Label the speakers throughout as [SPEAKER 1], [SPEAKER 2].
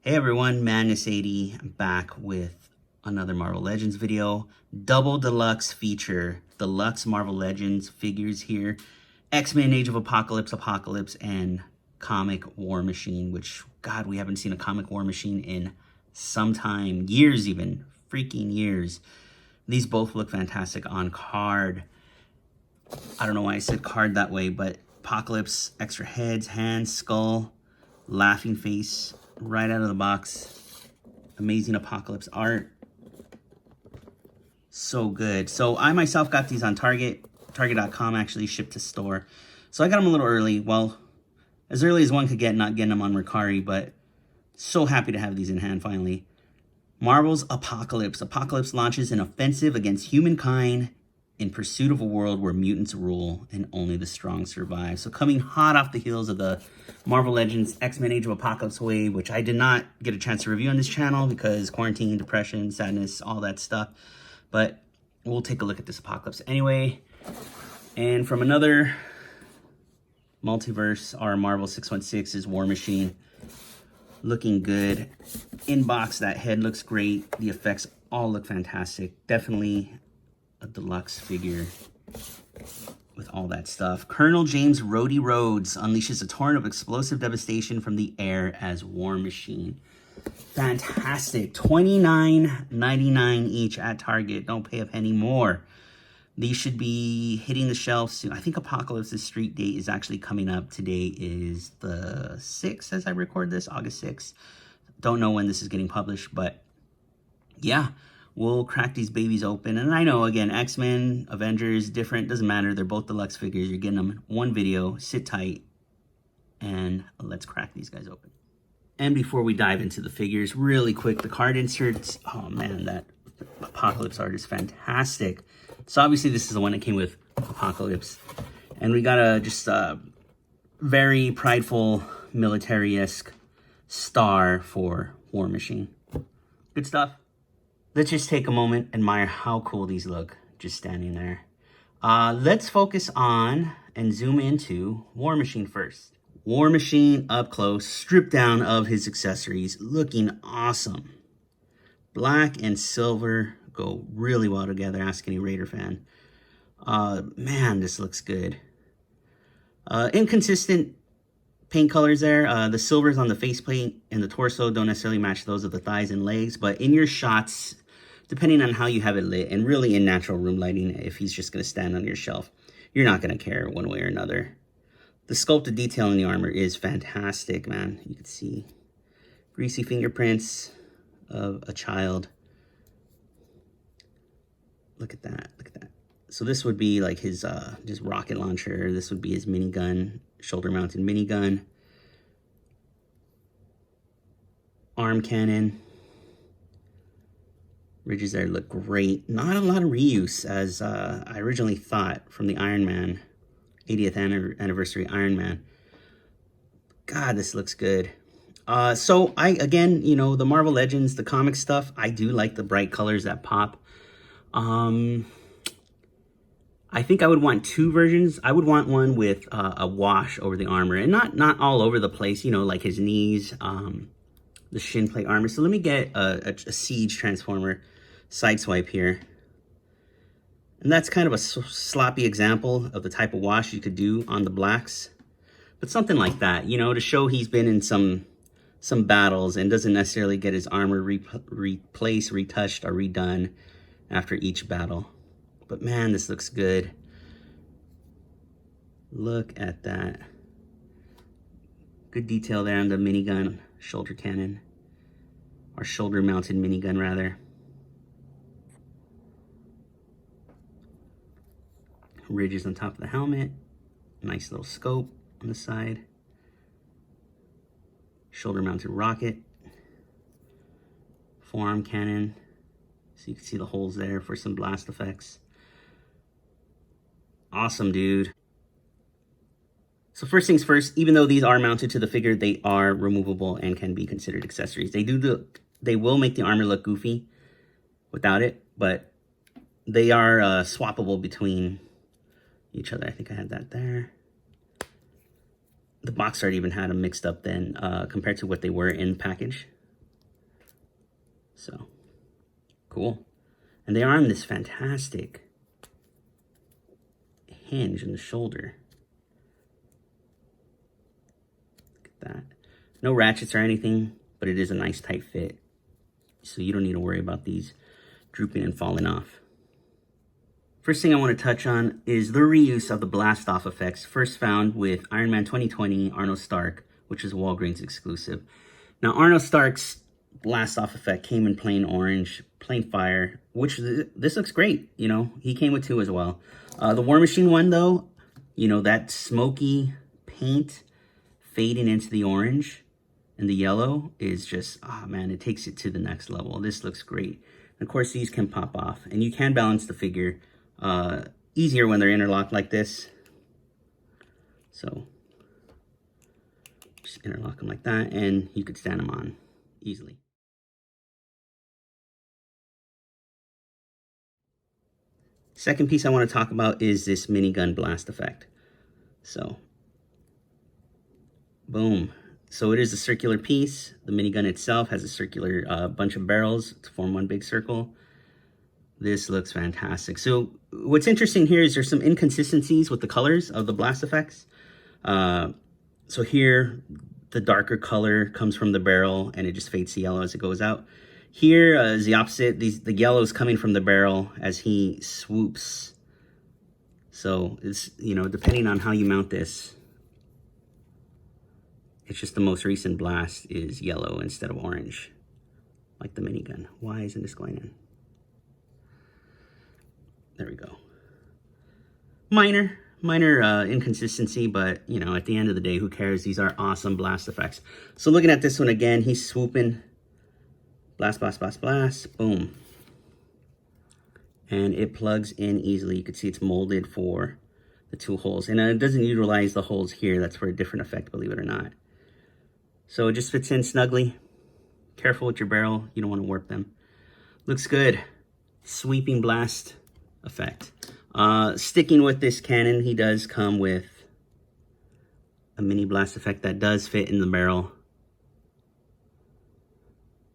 [SPEAKER 1] Hey everyone, Madness80 back with another Marvel Legends video. Double deluxe feature, Deluxe Marvel Legends figures here. Xmen Age of Apocalypse, and Comic War Machine, which, God, we haven't seen a Comic War Machine in some time. Years even. Freaking years. These both look fantastic on card. I don't know why I said card that way, but Apocalypse, extra heads, hands, skull, laughing face, right out of the box. Amazing Apocalypse art. So good. So I myself got these on Target.com actually, shipped to store. So I got them a little early. Well, as early as one could get, not getting them on Mercari, but so happy to have these in hand finally. Marvel's Apocalypse. Apocalypse launches an offensive against humankind in pursuit of a world where mutants rule and only the strong survive. So coming hot off the heels of the Marvel Legends Xmen Age of Apocalypse wave, which I did not get a chance to review on this channel because quarantine, depression, sadness, all that stuff. But we'll take a look at this Apocalypse anyway. And from another multiverse, our Marvel 616 is War Machine. Looking good. Inbox, that head looks great. The effects all look fantastic. Definitely a deluxe figure with all that stuff. Colonel James Rhodey Rhodes unleashes a torrent of explosive devastation from the air as War Machine. Fantastic. $29.99 each at Target. Don't pay a penny more. These should be hitting the shelves soon. I think Apocalypse's street date is actually coming up. Today is the 6th as I record this, August 6th. Don't know when this is getting published, but yeah, we'll crack these babies open. And I know, again, X-Men, Avengers, different, doesn't matter. They're both deluxe figures. You're getting them in one video. Sit tight, and let's crack these guys open. And before we dive into the figures, really quick, the card inserts. Oh man, that Apocalypse art is fantastic. So obviously this is the one that came with Apocalypse. And we got a very prideful military-esque star for War Machine. Good stuff. Let's just take a moment, admire how cool these look, just standing there. Let's focus on and zoom into War Machine first. War Machine up close, stripped down of his accessories, looking awesome. Black and silver go really well together, ask any Raider fan. Man, this looks good. Inconsistent paint colors there. The silvers on the faceplate and the torso don't necessarily match those of the thighs and legs, but in your shots, depending on how you have it lit, and really in natural room lighting, if he's just going to stand on your shelf, you're not going to care one way or another. The sculpted detail in the armor is fantastic, man. You can see greasy fingerprints of a child. Look at that, look at that. So this would be like his just rocket launcher. This would be his minigun, shoulder-mounted minigun. Arm cannon. Ridges there look great. Not a lot of reuse, as I originally thought from the Iron Man, 80th anniversary Iron Man. God, this looks good. So again, you know, the Marvel Legends, the comic stuff, I do like the bright colors that pop. I think I would want two versions. I would want one with a wash over the armor, and not all over the place, you know, like his knees, the shin plate armor. So let me get a Siege Transformer sideswipe here. And that's kind of a sloppy example of the type of wash you could do on the blacks. But something like that, you know, to show he's been in some battles and doesn't necessarily get his armor replaced, retouched, or redone after each battle. But man, this looks good. Look at that. Good detail there on the minigun, shoulder cannon. Or shoulder-mounted minigun, rather. Ridges on top of the helmet. Nice little scope on the side. Shoulder-mounted rocket. Forearm cannon. So you can see the holes there for some blast effects. Awesome, dude. So first things first, even though these are mounted to the figure, they are removable and can be considered accessories. They will make the armor look goofy without it, but they are swappable between each other. I think I had that there. The box art even had them mixed up then compared to what they were in the package. So, cool. And they are on this fantastic hinge in the shoulder. Look at that. No ratchets or anything, but it is a nice tight fit. So you don't need to worry about these drooping and falling off. First thing I want to touch on is the reuse of the blast off effects, first found with Iron Man 2020 Arno Stark, which is Walgreens exclusive. Now Arno Stark's blast off effect came in plain orange, plain fire, which this looks great. You know, he came with 2 as well. The War Machine one though, you know, that smoky paint fading into the orange and the yellow is just, oh man, it takes it to the next level. This looks great. And of course, these can pop off and you can balance the figure easier when they're interlocked like this. So just interlock them like that and you could stand them on easily. Second piece I want to talk about is this minigun blast effect. So, boom. So it is a circular piece. The minigun itself has a circular bunch of barrels to form one big circle. This looks fantastic. So what's interesting here is there's some inconsistencies with the colors of the blast effects. So here, the darker color comes from the barrel and it just fades to yellow as it goes out. Here is the opposite. The yellow is coming from the barrel as he swoops. So it's, you know, depending on how you mount this, it's just the most recent blast is yellow instead of orange, like the minigun. Why isn't this going in? There we go. Minor inconsistency, but you know, at the end of the day, who cares? These are awesome blast effects. So looking at this one again, he's swooping. Blast, blast, blast, blast, boom. And it plugs in easily. You can see it's molded for the 2 holes. And it doesn't utilize the holes here. That's for a different effect, believe it or not. So it just fits in snugly. Careful with your barrel. You don't want to warp them. Looks good. Sweeping blast effect. Sticking with this cannon, he does come with a mini blast effect that does fit in the barrel.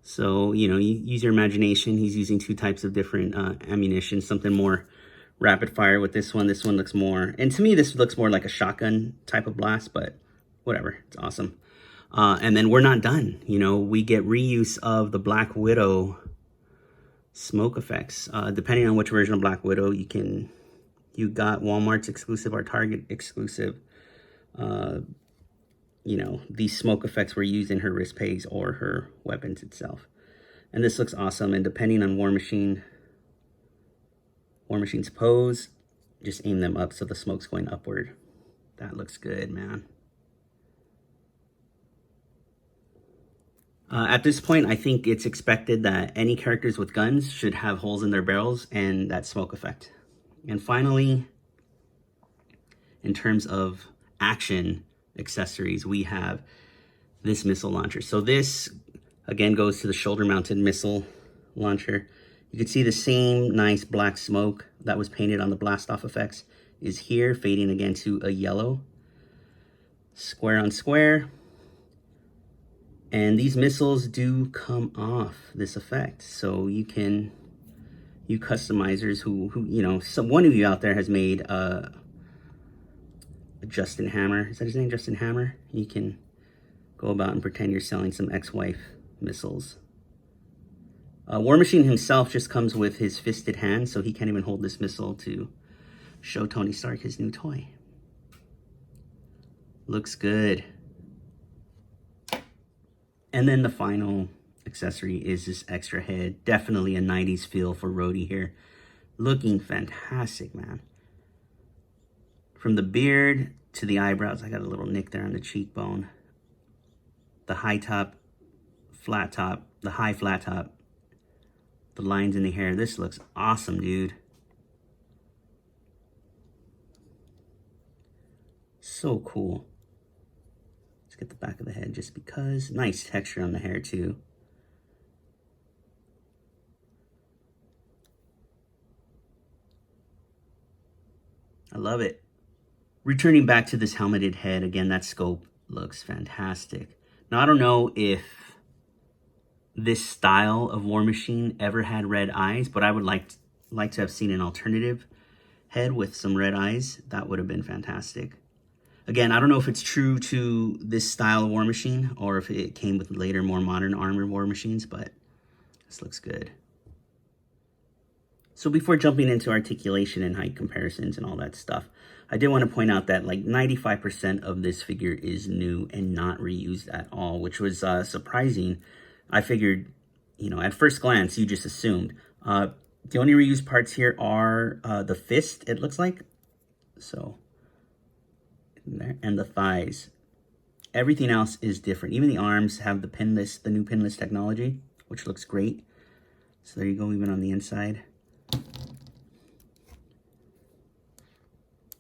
[SPEAKER 1] So, you know, you use your imagination. He's using 2 types of different ammunition, something more rapid fire with this one. This one looks more, and to me, this looks more like a shotgun type of blast, but whatever, it's awesome. And then we're not done. You know, we get reuse of the Black Widow smoke effects. Depending on which version of Black Widow, you got Walmart's exclusive or Target exclusive. You know, these smoke effects were used in her wrist pegs or her weapons itself. And this looks awesome. And depending on War Machine's pose, just aim them up so the smoke's going upward. That looks good, man. At this point, I think it's expected that any characters with guns should have holes in their barrels and that smoke effect. And finally, in terms of action accessories, we have this missile launcher. So this again goes to the shoulder mounted missile launcher. You can see the same nice black smoke that was painted on the blast off effects is here, fading again to a yellow. Square on square. And these missiles do come off this effect. So you customizers who you know, one of you out there has made Justin Hammer. Is that his name, Justin Hammer? You can go about and pretend you're selling some ex-wife missiles. War Machine himself just comes with his fisted hand, so he can't even hold this missile to show Tony Stark his new toy. Looks good. And then the final accessory is this extra head. Definitely a 90s feel for Rhodey here. Looking fantastic, man. From the beard to the eyebrows, I got a little nick there on the cheekbone. The high top, flat top, the high flat top, the lines in the hair. This looks awesome, dude. So cool. Let's get the back of the head just because. Nice texture on the hair too. I love it. Returning back to this helmeted head, again, that scope looks fantastic. Now, I don't know if this style of War Machine ever had red eyes, but I would like to have seen an alternative head with some red eyes. That would have been fantastic. Again, I don't know if it's true to this style of War Machine or if it came with later, more modern armored War Machines, but this looks good. So before jumping into articulation and height comparisons and all that stuff, I did want to point out that like 95% of this figure is new and not reused at all, which was surprising. I figured, you know, at first glance, you just assumed. The only reused parts here are the fist, it looks like. So, there, and the thighs. Everything else is different. Even the arms have the pinless, the new pinless technology, which looks great. So there you go, even on the inside.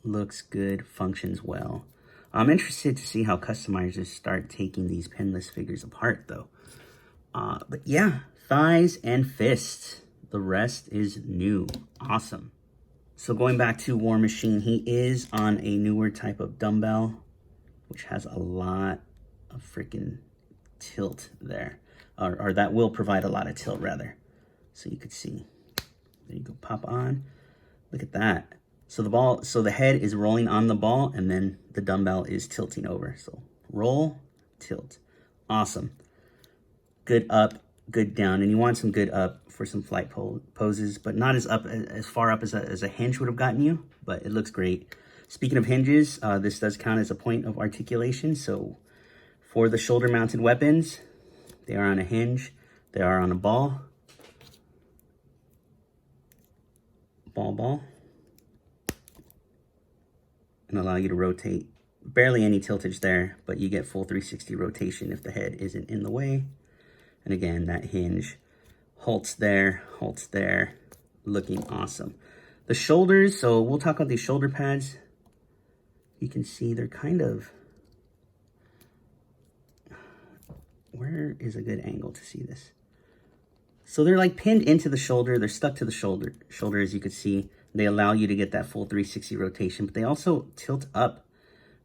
[SPEAKER 1] Looks good, functions well. I'm interested to see how customizers start taking these pinless figures apart though. But yeah, thighs and fists. The rest is new. Awesome. So going back to War Machine, he is on a newer type of dumbbell, which has a lot of freaking tilt there. Or that will provide a lot of tilt rather. So you could see. There you go, pop on. Look at that. So the head is rolling on the ball and then the dumbbell is tilting over. So roll, tilt. Awesome. Good up, good down. And you want some good up for some flight poses, but not as far up as a hinge would have gotten you, but it looks great. Speaking of hinges, this does count as a point of articulation. So for the shoulder mounted weapons, they are on a hinge. They are on a ball. Ball. And allow you to rotate. Barely any tiltage there, but you get full 360 rotation if the head isn't in the way. And again, that hinge halts there, looking awesome. The shoulders, so we'll talk about these shoulder pads. You can see they're kind of, where is a good angle to see this? So they're like pinned into the shoulder. They're stuck to the shoulder as you can see. They allow you to get that full 360 rotation, but they also tilt up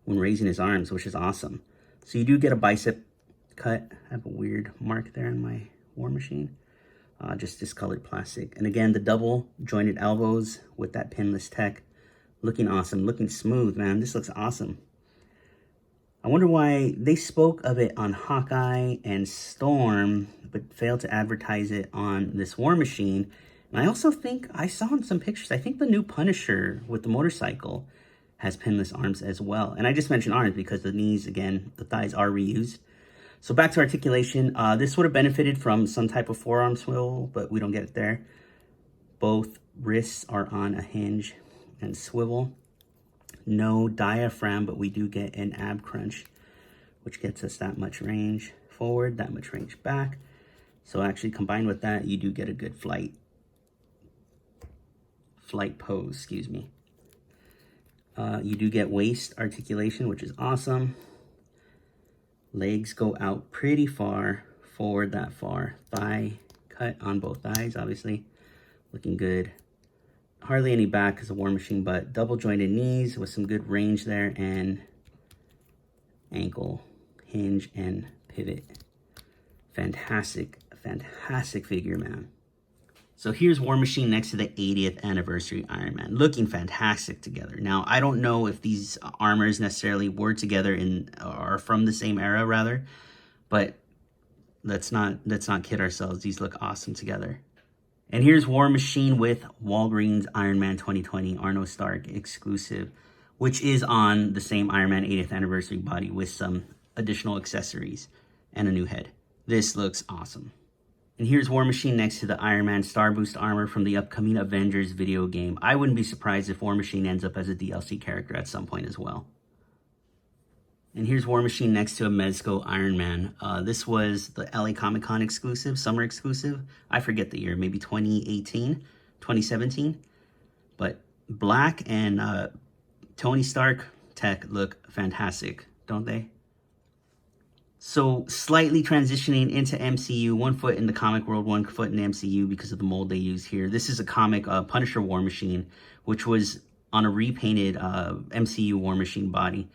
[SPEAKER 1] when raising his arms, which is awesome. So you do get a bicep cut. I have a weird mark there on my War Machine. Just discolored plastic. And again, the double jointed elbows with that pinless tech. Looking awesome, looking smooth, man. This looks awesome. I wonder why they spoke of it on Hawkeye and Storm, but failed to advertise it on this War Machine. And I also think I saw in some pictures, I think the new Punisher with the motorcycle has pinless arms as well. And I just mentioned arms because the knees, again, the thighs are reused. So back to articulation, this would have benefited from some type of forearm swivel, but we don't get it there. Both wrists are on a hinge and swivel. No diaphragm, but we do get an ab crunch, which gets us that much range forward, that much range back. So actually combined with that, you do get a good flight pose, excuse me. You do get waist articulation, which is awesome. Legs go out pretty far, forward that far. Thigh cut on both thighs, obviously. Looking good. Hardly any back because of War Machine, but double jointed knees with some good range there, and ankle, hinge, and pivot. Fantastic figure, man. So here's War Machine next to the 80th anniversary Iron Man, looking fantastic together. Now, I don't know if these armors necessarily were together or from the same era, rather, but let's not kid ourselves. These look awesome together. And here's War Machine with Walgreens Iron Man 2020 Arno Stark exclusive, which is on the same Iron Man 80th anniversary body with some additional accessories and a new head. This looks awesome. And here's War Machine next to the Iron Man Star Boost armor from the upcoming Avengers video game. I wouldn't be surprised if War Machine ends up as a DLC character at some point as well. And here's War Machine next to a Mezco Iron Man. This was the LA Comic Con exclusive, summer exclusive. I forget the year, maybe 2018, 2017. But black and Tony Stark tech look fantastic, don't they? So slightly transitioning into MCU, 1 foot in the comic world, 1 foot in MCU because of the mold they use here. This is a comic, Punisher War Machine, which was on a repainted MCU War Machine body.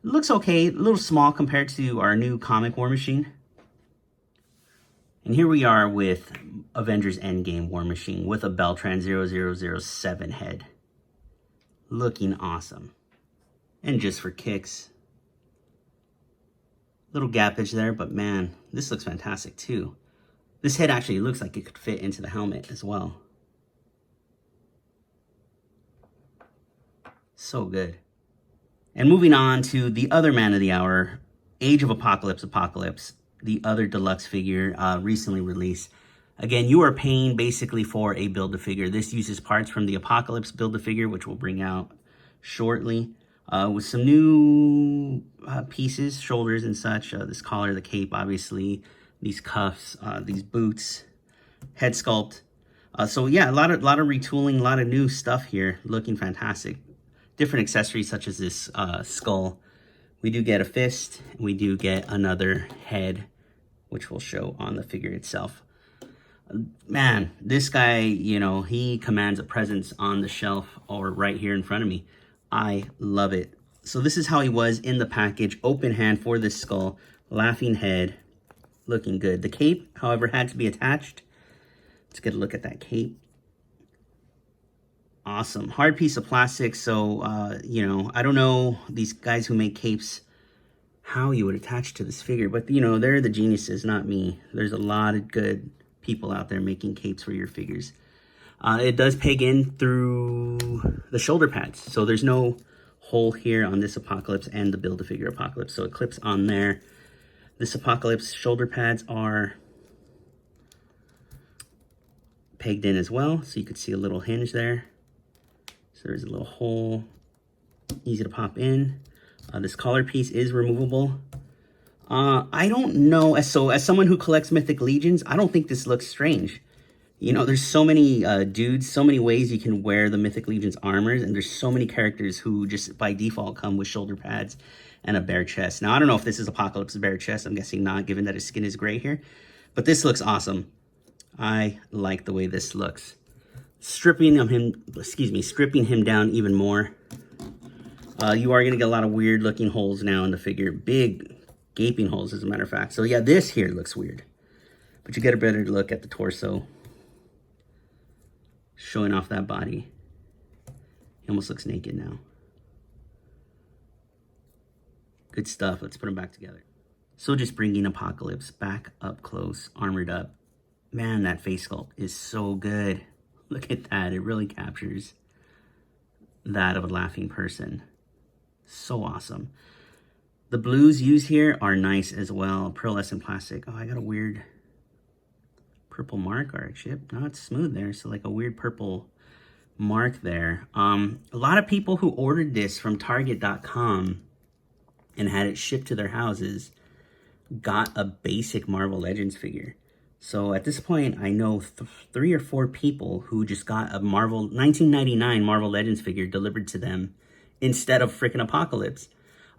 [SPEAKER 1] It looks okay, a little small compared to our new comic War Machine. And here we are with Avengers Endgame War Machine with a Beltran 0007 head. Looking awesome. And just for kicks. Little gappage there, but man, this looks fantastic too. This head actually looks like it could fit into the helmet as well. So good. And moving on to the other man of the hour, Age of Apocalypse, the other deluxe figure recently released. Again, you are paying basically for a Build-A-Figure. This uses parts from the Apocalypse Build-A-Figure, which we'll bring out shortly, with some new pieces, shoulders and such. This collar, the cape, obviously, these cuffs, these boots, head sculpt. So yeah, a lot of retooling, a lot of new stuff here, looking fantastic. Different accessories such as this skull. We do get a fist, and we do get another head, which we'll show on the figure itself. Man, this guy, you know, he commands a presence on the shelf or right here in front of me. I love it. So this is how he was in the package. Open hand for this skull, laughing head, looking good. The cape, however, had to be attached. Let's get a look at that cape. Awesome. Hard piece of plastic. So, you know, I don't know these guys who make capes, how you would attach to this figure. But, you know, they're the geniuses, not me. There's a lot of good people out there making capes for your figures. It does peg in through the shoulder pads. So there's no hole here on this Apocalypse and the Build-A-Figure Apocalypse. So it clips on there. This Apocalypse shoulder pads are pegged in as well. So you could see a little hinge there. So there's a little hole, easy to pop in. This collar piece is removable. I don't know, as someone who collects Mythic Legions, I don't think this looks strange. You know, there's so many dudes, so many ways you can wear the Mythic Legions armors, and there's so many characters who just by default come with shoulder pads and a bare chest. Now, I don't know if this is Apocalypse's bare chest. I'm guessing not, given that his skin is gray here. But this looks awesome. I like the way this looks. Stripping him down even more. You are going to get a lot of weird looking holes now in the figure. Big gaping holes, as a matter of fact. So yeah, this here looks weird. But you get a better look at the torso. Showing off that body. He almost looks naked now. Good stuff. Let's put them back together. So just bringing Apocalypse back up close, armored up. Man, that face sculpt is so good. Look at that. It really captures that of a laughing person. So awesome. The blues used here are nice as well. Pearlescent plastic. Oh, I got a weird purple mark or a chip. No, it's smooth there. So like a weird purple mark there. A lot of people who ordered this from Target.com and had it shipped to their houses got a basic Marvel Legends figure. So at this point, I know 3 or 4 people who just got a 1999 Marvel Legends figure delivered to them instead of freaking Apocalypse.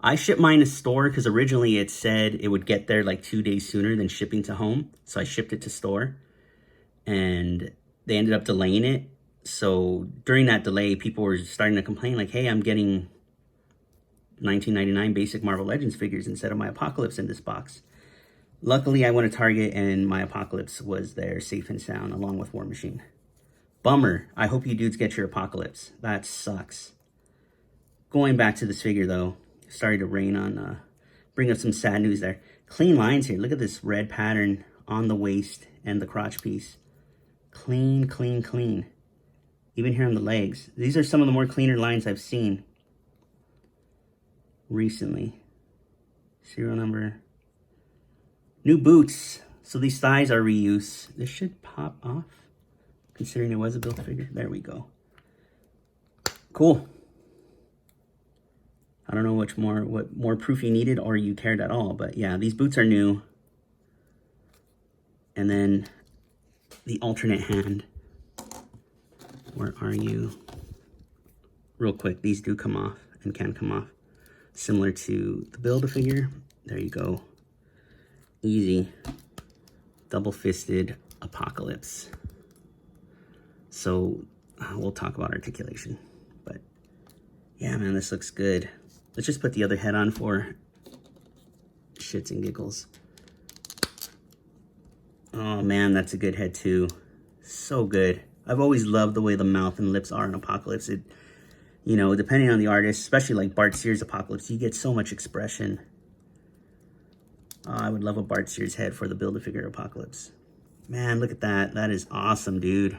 [SPEAKER 1] I shipped mine to store because originally it said it would get there like 2 days sooner than shipping to home. So I shipped it to store and they ended up delaying it. So during that delay, people were starting to complain like, hey, I'm getting 1999 basic Marvel Legends figures instead of my Apocalypse in this box. Luckily, I went to Target and my Apocalypse was there safe and sound along with War Machine. Bummer. I hope you dudes get your Apocalypse. That sucks. Going back to this figure though, started to rain on, bring up some sad news there. Clean lines here. Look at this red pattern on the waist and the crotch piece. Clean, clean, clean. Even here on the legs. These are some of the more cleaner lines I've seen recently. Serial number. New boots. So these thighs are reuse. This should pop off, considering it was a built figure. There we go. Cool. I don't know what more proof you needed or you cared at all, but yeah, these boots are new. And then the alternate hand. Where are you? Real quick, these do come off and can come off. Similar to the Build-A-Figure. There you go. Easy. Double-fisted Apocalypse. So we'll talk about articulation. But yeah, man, this looks good. Let's just put the other head on for shits and giggles. Oh man, that's a good head too. So good. I've always loved the way the mouth and lips are in Apocalypse. It, you know, depending on the artist, especially like Bart Sears Apocalypse, you get so much expression. I would love a Bart Sears head for the Build-A-Figure Apocalypse. Man, look at that. That is awesome, dude.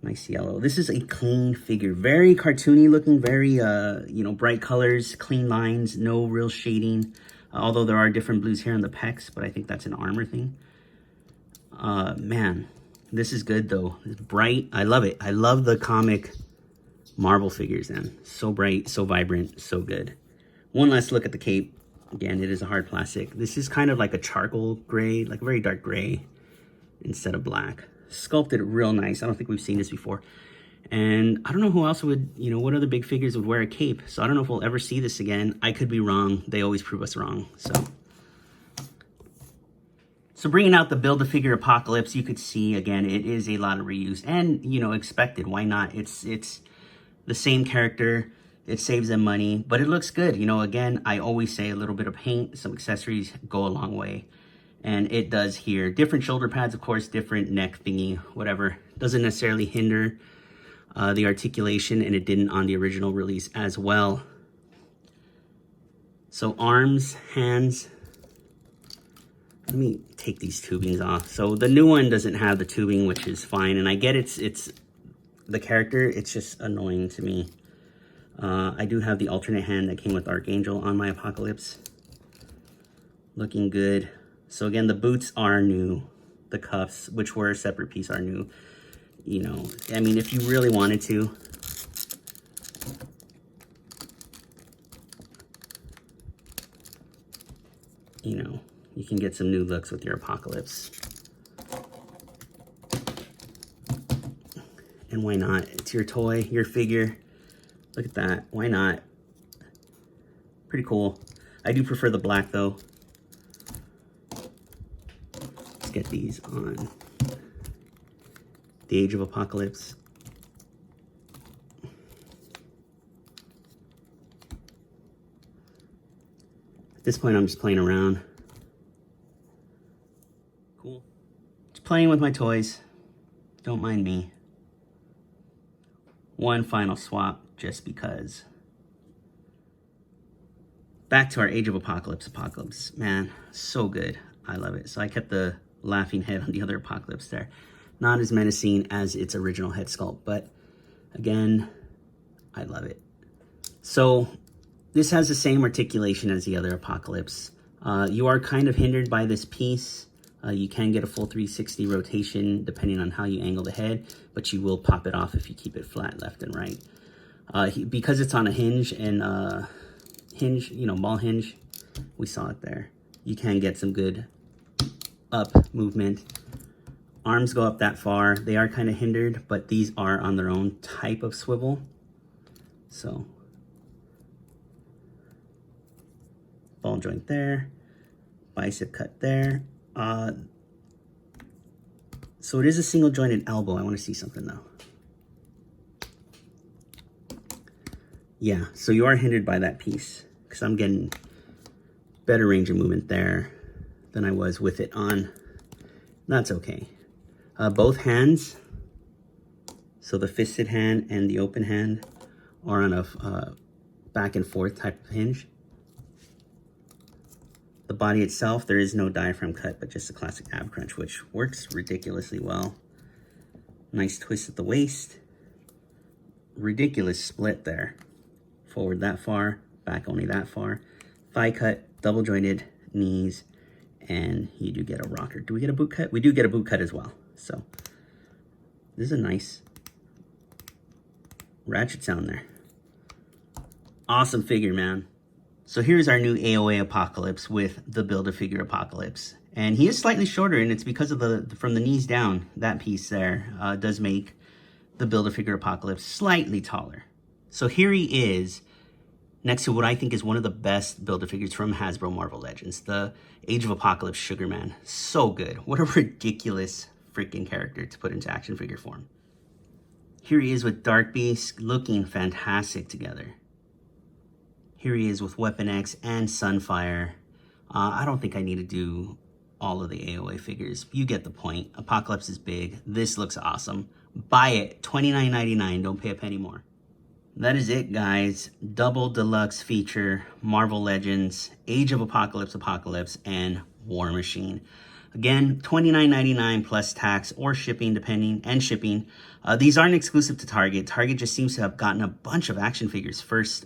[SPEAKER 1] Nice yellow. This is a clean figure. Very cartoony looking, very, you know, bright colors, clean lines, no real shading. Although there are different blues here on the pecs, but I think that's an armor thing. Man, this is good though. It's bright. I love it. I love the comic Marvel figures, man. So bright, so vibrant, so good. One last look at the cape. Again, it is a hard plastic. This is kind of like a charcoal gray, like a very dark gray instead of black. Sculpted real nice. I don't think we've seen this before. And I don't know who else would, you know, what other big figures would wear a cape. So I don't know if we'll ever see this again. I could be wrong. They always prove us wrong. So bringing out the Build-A-Figure Apocalypse, you could see, again, it is a lot of reuse. And, you know, expected. Why not? It's the same character. It saves them money, but it looks good. You know, again, I always say a little bit of paint, some accessories go a long way. And it does here. Different shoulder pads, of course, different neck thingy, whatever. Doesn't necessarily hinder the articulation, and it didn't on the original release as well. So arms, hands. Let me take these tubings off. So the new one doesn't have the tubing, which is fine. And I get it's the character, it's just annoying to me. I do have the alternate hand that came with Archangel on my Apocalypse. Looking good. So again, the boots are new. The cuffs, which were a separate piece, are new. You know, I mean, if you really wanted to, you know, you can get some new looks with your Apocalypse. And why not? It's your toy, your figure. Look at that. Why not? Pretty cool. I do prefer the black though. Let's get these on the Age of Apocalypse. At this point, I'm just playing around. Cool. Just playing with my toys. Don't mind me. One final swap, just because. Back to our Age of Apocalypse. Man, so good. I love it. So I kept the laughing head on the other Apocalypse there. Not as menacing as its original head sculpt, but again, I love it. So this has the same articulation as the other Apocalypse. You are kind of hindered by this piece. You can get a full 360 rotation depending on how you angle the head, but you will pop it off if you keep it flat left and right. Because it's on a hinge and you know, ball hinge, we saw it there. You can get some good up movement. Arms go up that far. They are kind of hindered, but these are on their own type of swivel. So, ball joint there, bicep cut there. So it is a single jointed elbow. I want to see something though. Yeah, so you are hindered by that piece because I'm getting better range of movement there than I was with it on. That's okay. Both hands, so the fisted hand and the open hand, are on a back and forth type of hinge. The body itself, there is no diaphragm cut, but just a classic ab crunch, which works ridiculously well. Nice twist at the waist. Ridiculous split there. Forward that far, back only that far. Thigh cut, double jointed knees, and you do get a rocker. Do we get a boot cut? We do get a boot cut as well. So this is a nice ratchet sound there. Awesome figure, man. So here's our new AoA Apocalypse with the Build-A-Figure Apocalypse. And he is slightly shorter, and it's because of from the knees down, that piece there does make the Build-A-Figure Apocalypse slightly taller. So here he is next to what I think is one of the best Build-A-Figures from Hasbro Marvel Legends, the Age of Apocalypse Sugar Man. So good. What a ridiculous freaking character to put into action figure form. Here he is with Dark Beast, looking fantastic together. Here he is with Weapon X and Sunfire I don't think I need to do all of the AoA figures. You get the point. Apocalypse is big. This looks awesome. Buy it. $29.99. Don't pay a penny more. That is it, guys. Double deluxe feature, Marvel Legends, Age of Apocalypse, and War Machine. Again, $29.99 plus tax or shipping, depending, and shipping. These aren't exclusive to Target. Target just seems to have gotten a bunch of action figures first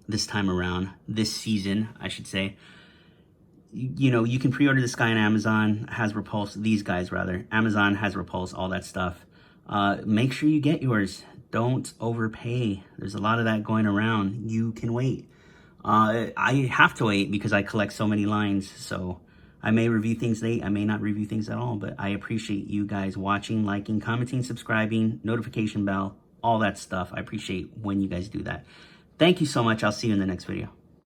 [SPEAKER 1] this time around, this season, I should say. You know, you can pre-order this guy on Amazon, has Repulse, these guys rather. Amazon has Repulse, all that stuff. Make sure you get yours. Don't overpay. There's a lot of that going around. You can wait. I have to wait because I collect so many lines, so I may review things late, I may not review things at all, but I appreciate you guys watching, liking, commenting, subscribing, notification bell, all that stuff. I appreciate when you guys do that. Thank you so much. I'll see you in the next video.